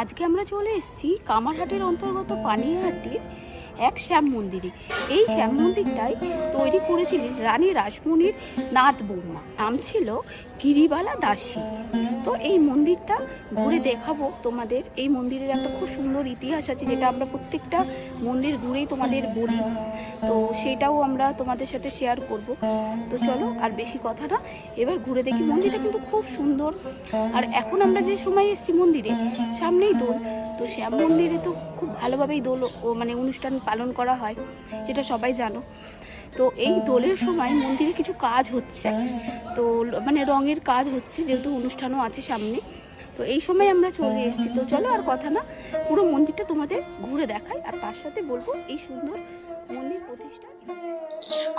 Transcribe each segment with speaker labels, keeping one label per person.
Speaker 1: আজকে আমরা চলে এসেছি কামারহাটির অন্তর্গত পানিহাটির এক শ্যাম মন্দিরে। এই শ্যাম মন্দিরটাই তৈরি করেছিলেন রানী রাসমণির নাথ বৌমা, নাম ছিল গিরিবালা দাসী। তো এই মন্দিরটা ঘুরে দেখাবো তোমাদের। এই মন্দিরের একটা খুব সুন্দর ইতিহাস আছে, যেটা আমরা প্রত্যেকটা মন্দির ঘুরেই তোমাদের বলি, তো সেটাও আমরা তোমাদের সাথে শেয়ার করব। তো চলো আর বেশি কথা না, এবার ঘুরে দেখি। মন্দিরটা কিন্তু খুব সুন্দর। আর এখন আমরা যে সময় এসেছি মন্দিরে, সামনেই দোল। তো শ্যাম মন্দিরে তো খুব ভালোভাবেই দোল মানে অনুষ্ঠান পালন করা হয়, যেটা সবাই জানো। তো এই দোলের সময় মন্দিরে কিছু কাজ হচ্ছে, তো মানে রঙের কাজ হচ্ছে, যেহেতু অনুষ্ঠানও আছে সামনে। তো এই সময় আমরা চলে এসেছি। তো চলো আর কথা না, পুরো মন্দিরটা তোমাদের ঘুরে দেখাই, আর তার সাথে বলবো এই সুন্দর মন্দির প্রতিষ্ঠা।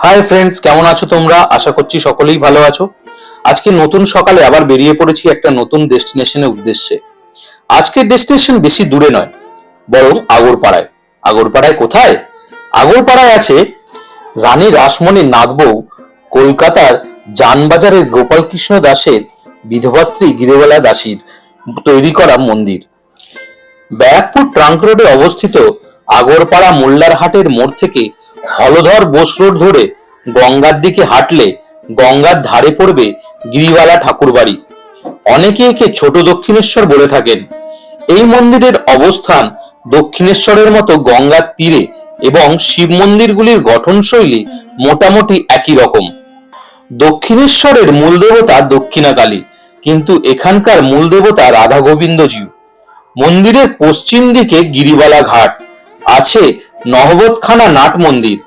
Speaker 2: হাই ফ্রেন্ডস, কেমন আছো তোমরা? আশা করছি সকলেই ভালো আছো। আজকে নতুন সকালে আবার বেরিয়ে পড়েছি একটা নতুন ডেস্টিনেশনের উদ্দেশ্যে। আজকের ডেস্টিনেশন বেশি দূরে নয়, বরং আগরপাড়ায়। আগরপাড়ায় কোথায়? আগরপাড়ায় আছে রানী রাসমণির নাতবউ কলকাতার জানবাজারের গোপালকৃষ্ণ দাসের বিধবা স্ত্রী গিরিবালা দাসীর তৈরি করা মন্দির। ব্যারাকপুর ট্রাঙ্ক রোডে অবস্থিত আগরপাড়া মোল্লার হাটের মোড় থেকে হলধর বোস রোড ধরে গঙ্গার দিকে হাঁটলে গঙ্গার ধারে পড়বে গিরিবালা ঠাকুরবাড়ি। অনেকে একে ছোট দক্ষিণেশ্বর বলে থাকেন। এই মন্দিরের অবস্থান দক্ষিণেশ্বরের মতো গঙ্গার তীরে এবং শিব মন্দিরগুলির গঠনশৈলী মোটামুটি একই রকম। দক্ষিণেশ্বরের মূল দেবতা দক্ষিণাকালী, কিন্তু এখানকার মূল দেবতা রাধা গোবিন্দজিউ। মন্দিরের পশ্চিম দিকে গিরিবালা ঘাট, আছে নহবতখানা নাট মন্দির।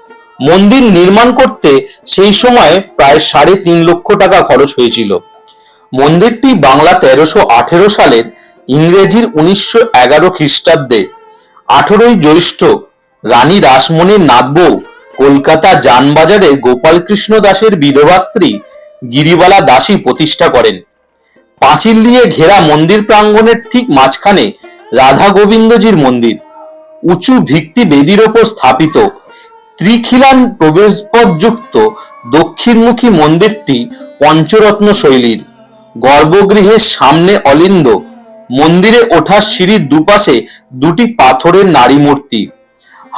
Speaker 2: মন্দির নির্মাণ করতে সেই সময় প্রায় ৩.৫ লক্ষ টাকা খরচ হয়েছিল। মন্দিরটি বাংলা ১৩১৮ সালের, ইংরেজির ১৯১১ খ্রিস্টাব্দে ১৮ই জ্যৈষ্ঠ রানী রাসমণির নাতবউ কলকাতা জানবাজারে গোপালকৃষ্ণ দাসের বিধবা স্ত্রী গিরিবালা দাসী প্রতিষ্ঠা করেন। পাঁচিল দিয়ে ঘেরা মন্দির প্রাঙ্গণের ঠিক মাঝখানে রাধা গোবিন্দজির মন্দির। উঁচু ভিত্তি বেদির ওপর স্থাপিত ত্রিখিলান প্রবেশপথযুক্ত দক্ষিণমুখী মন্দিরটি পঞ্চরত্ন শৈলীর। গর্ভগৃহের সামনে অলিন্দ, মন্দিরে ওঠার সিঁড়ির দুপাশে দুটি পাথরের নারী মূর্তি,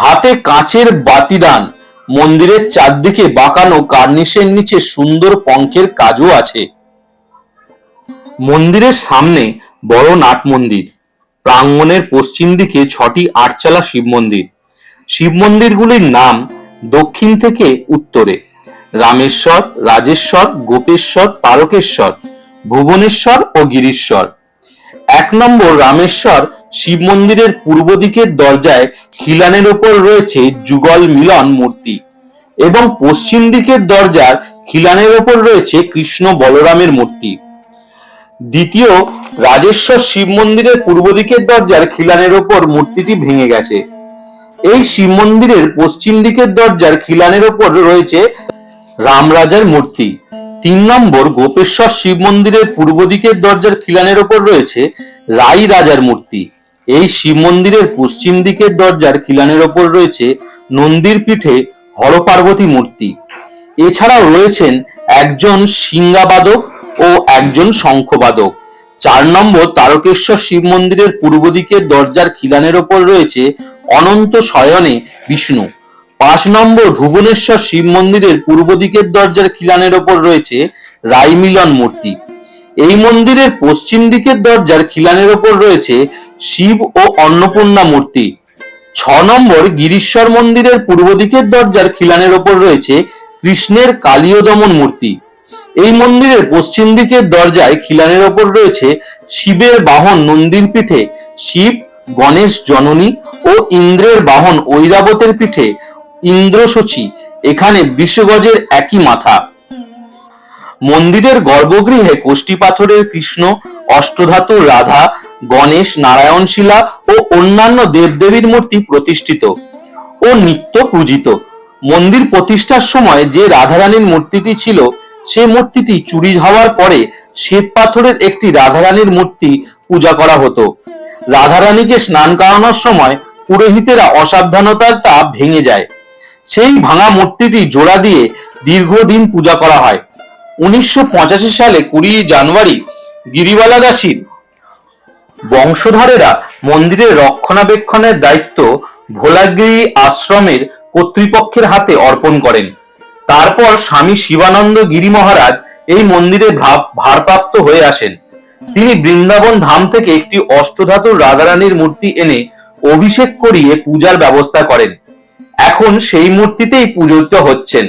Speaker 2: হাতে কাঁচের বাতিদান। মন্দিরের চারদিকে বাঁকানো কার্নিশের নিচে সুন্দর পঙ্খের কাজও আছে। মন্দিরের সামনে বড় নাট মন্দির। প্রাঙ্গণের পশ্চিম দিকে ৬টি আটচালা শিব মন্দির। শিব মন্দিরগুলির নাম দক্ষিণ থেকে উত্তরে রামেশ্বর, রাজেশ্বর, গোপেশ্বর, তারকেশ্বর, ভুবনেশ্বর ও গিরিশ্বর। ১ নম্বর রামেশ্বর শিব মন্দিরের পূর্ব দিকের দরজায় খিলানের ওপর রয়েছে যুগল মিলন মূর্তি এবং পশ্চিম দিকের দরজার খিলানের ওপর রয়েছে কৃষ্ণ বলরামের মূর্তি। দ্বিতীয় রাজেশ্বর শিব মন্দিরের পূর্ব দিকের দরজার খিলানের ওপর মূর্তিটি ভেঙে গেছে। এই শিব মন্দিরের পশ্চিম দিকের দরজার খিলানের ওপর রয়েছে রামরাজার মূর্তি। ৩ নম্বর গোপেশ্বর শিব মন্দিরের পূর্ব দিকের দরজার খিলানের ওপর রয়েছে রাই রাজার মূর্তি। এই শিব মন্দিরের পশ্চিম দিকের দরজার খিলানের ওপর রয়েছে নন্দীর পিঠে হরপার্বতী মূর্তি। এছাড়াও রয়েছেন একজন সিংহাবাদক ও একজন শঙ্খবাদক। ৪ নম্বর তারকেশ্বর শিব মন্দিরের পূর্ব দিকের দরজার খিলানের ওপর রয়েছে অনন্ত শয়নে বিষ্ণু। ৫ নম্বর ভুবনেশ্বর শিব মন্দিরের পূর্ব দিকের দরজার খিলানের ওপর রয়েছে রাই মিলন মূর্তি। এই মন্দিরের পশ্চিম দিকের দরজার খিলানের ওপর রয়েছে শিব ও অন্নপূর্ণা মূর্তি। ৬ নম্বর গিরিশ্বর মন্দিরের পূর্ব দিকের দরজার খিলানের ওপর রয়েছে কৃষ্ণের কালীয় দমন মূর্তি। এই মন্দিরের পশ্চিম দিকের দরজায় খিলানের ওপর রয়েছে শিবের বাহন নন্দীর পিঠে শিব, গণেশ জননী ও ইন্দ্রের বাহন ঐরাবতের পিঠে ইন্দ্রশচী। এখানে বৃষগজের একই মাথা। মন্দিরের গর্ভগৃহে কোষ্ঠী পাথরের কৃষ্ণ, অষ্টধাতুর রাধা, গণেশ, নারায়ণশিলা ও অন্যান্য দেবদেবীর মূর্তি প্রতিষ্ঠিত ও নিত্য পূজিত। মন্দির প্রতিষ্ঠার সময় যে রাধারানীর মূর্তিটি ছিল, সে মূর্তিটি চুরি হওয়ার পরে শ্বেত পাথরের একটি রাধারানীর মূর্তি পূজা করা হতো। রাধারানীকে স্নান করানোর সময় পুরোহিতেরা অসাবধানতার তা ভেঙে যায়। সেই ভাঙা মূর্তিটি জোড়া দিয়ে দীর্ঘদিন পূজা করা হয়। ১৯৮৫ সালে ২০ জানুয়ারি গিরিবালা দাসীর বংশধরেরা মন্দিরের রক্ষণাবেক্ষণের দায়িত্ব ভোলাগিরি আশ্রমের কর্তৃপক্ষের হাতে অর্পণ করেন। তারপর স্বামী শিবানন্দ গিরি মহারাজ এই মন্দিরে ভারপ্রাপ্ত হয়ে আসেন। তিনি বৃন্দাবন ধাম থেকে একটি অষ্টধাতুর রাধারানীর মূর্তি এনে অভিষেক করিয়ে পূজার ব্যবস্থা করেন। এখন সেই মূর্তিতেই পূজিত হচ্ছেন।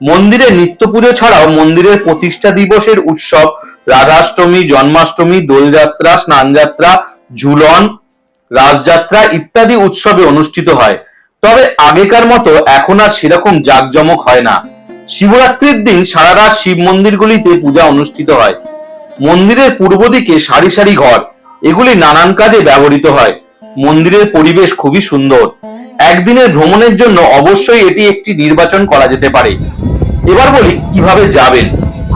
Speaker 2: মন্দিরে নিত্য পুজো ছাড়াও মন্দিরের প্রতিষ্ঠা দিবসের উৎসব, রাধাষ্টমী, জন্মাষ্টমী, দোলযাত্রা, স্নানযাত্রা, ঝুলন, রাসযাত্রা ইত্যাদি উৎসবে অনুষ্ঠিত হয়। তবে আগেকার মতো এখন আর সেরকম জাঁকজমক হয় না। শিবরাত্রির দিন সারা রাত শিব মন্দিরগুলিতে পূজা অনুষ্ঠিত হয়। মন্দিরের পূর্ব দিকে সারি সারি ঘর, এগুলি নানান কাজে ব্যবহৃত হয়। মন্দিরের পরিবেশ খুবই সুন্দর। একদিনের ভ্রমণের জন্য অবশ্যই এটি একটি নির্বাচন করা যেতে পারে। এবার বলি কিভাবে যাবেন।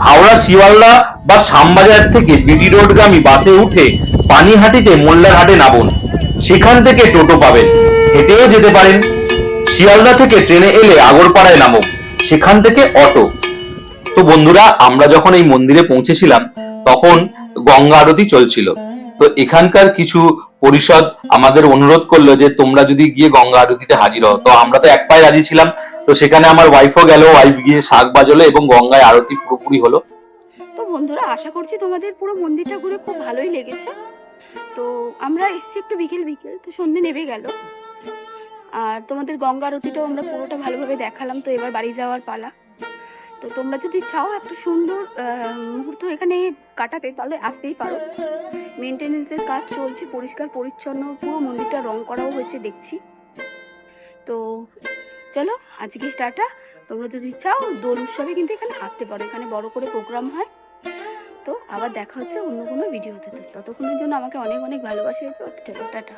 Speaker 2: হাওড়া শিয়ালদা বা শ্যামবাজার থেকে বিডি রোডগামী বাসে উঠে পানিহাটিতে মোল্লারহাটে নামুন। সেখান থেকে টোটো পাবেন, হেঁটেও যেতে পারেন। শিয়ালদা থেকে ট্রেনে এলে আগরপাড়ায় নামুন, সেখান থেকে অটো। তো বন্ধুরা, আমরা যখন এই মন্দিরে পৌঁছেছিলাম তখন গঙ্গা আরতি চলছিল। তো এখানকার কিছু পরিষদ আমাদের অনুরোধ করলো যে তোমরা যদি গিয়ে গঙ্গা আরতিতে হাজির হও। তো আমরা তো এক পায়ে রাজি ছিলাম। তো সেখানে আমার ওয়াইফও গেল, ওয়াইফ গিয়ে শাক বাজলো এবং গঙ্গায় আরতি পুরোপুরি হলো।
Speaker 1: তো বন্ধুরা, আশা করছি তোমাদের পুরো মন্দিরটা ঘুরে খুব ভালোই লেগেছে। তো আমরা এসছি একটু বিকেল বিকেল, তো সন্ধে নেমে গেল। আর তোমাদের গঙ্গা আরতিটাও আমরা পুরোটা ভালোভাবে দেখালাম। তো এবার বাড়ি যাওয়ার পালা। তো তোমরা যদি চাও একটা সুন্দর মুহূর্ত এখানে কাটাতে, তাহলে আসতেই পারো। মেনটেনেন্সের কাজ চলছে, পরিষ্কার পরিচ্ছন্ন পুরো মন্দিরটা রং করাও হয়েছে দেখছি। তো চলো আজকে টাটা। তোমরা যদি চাও দোল উৎসবে কিন্তু এখানে আসতে পারো, এখানে বড় করে প্রোগ্রাম হয়। তো আবার দেখা হচ্ছে অন্য কোনো ভিডিওতে। তো ততক্ষণের জন্য আমাকে অনেক অনেক ভালোবাসা। টাটা।